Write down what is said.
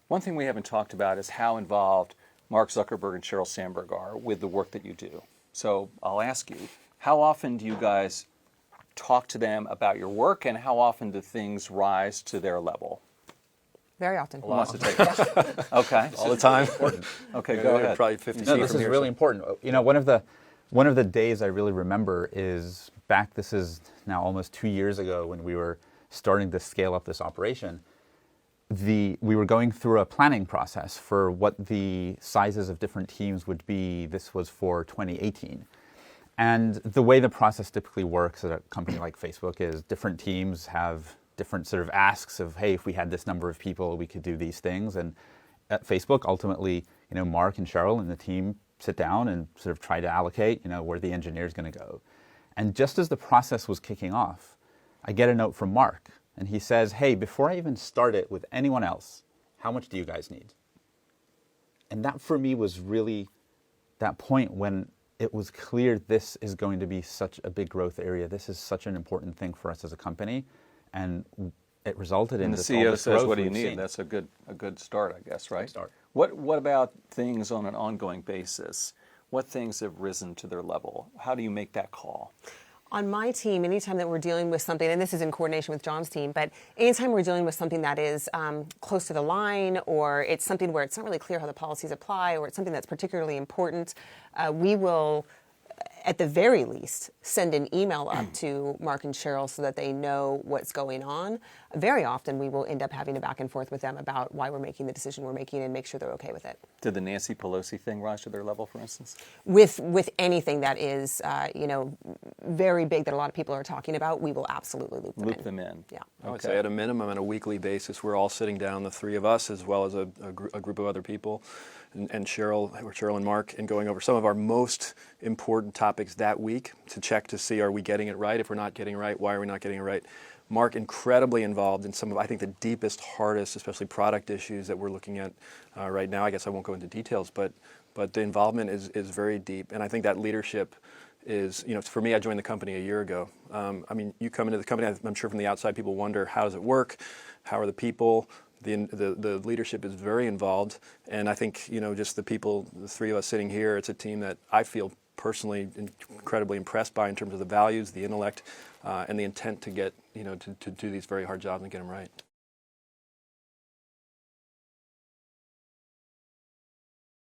One thing we haven't talked about is how involved Mark Zuckerberg and Sheryl Sandberg are with the work that you do. So I'll ask you, how often do you guys talk to them about your work, and how often do things rise to their level? Very often. Who wants to take it? Okay. All the time. Okay, go ahead. Probably 50 No, feet this from is here. really important. You know, one of the days I really remember is back. This is now almost 2 years ago when we were starting to scale up this operation. We were going through a planning process for what the sizes of different teams would be. This was for 2018. And the way the process typically works at a company like Facebook is different teams have different sort of asks of, hey, if we had this number of people, we could do these things. And at Facebook, ultimately, you know, Mark and Sheryl and the team sit down and sort of try to allocate, you know, where the engineer is going to go. And just as the process was kicking off, I get a note from Mark, and he says, hey, before I even start it with anyone else, how much do you guys need? And that for me was really that point when it was clear this is going to be such a big growth area. This is such an important thing for us as a company. And it resulted in And the this, CEO all this says, growth what do you we've need? seen. That's a good start, I guess, right? Start. What about things on an ongoing basis? What things have risen to their level? How do you make that call? On my team, anytime that we're dealing with something, and this is in coordination with John's team, but anytime we're dealing with something that is close to the line, or it's something where it's not really clear how the policies apply, or it's something that's particularly important, we will, at the very least, send an email up to Mark and Sheryl so that they know what's going on. Very often, we will end up having a back and forth with them about why we're making the decision we're making and make sure they're okay with it. Did the Nancy Pelosi thing rise to their level, for instance? With anything that is, very big that a lot of people are talking about, we will absolutely loop them in. Yeah. I would say at a minimum, on a weekly basis, we're all sitting down, the three of us, as well as a group of other people, and Sheryl and Mark, and going over some of our most important topics that week to check to see, are we getting it right? If we're not getting it right, why are we not getting it right? Mark, incredibly involved in some of, I think, the deepest, hardest, especially product issues that we're looking at right now. I guess I won't go into details, but the involvement is very deep. And I think that leadership is, for me, I joined the company a year ago. You come into the company, I'm sure from the outside people wonder, how does it work? How are the people? The leadership is very involved. And I think, just the people, the three of us sitting here, it's a team that I feel personally incredibly impressed by in terms of the values, the intellect, and the intent to get, to do these very hard jobs and get them right.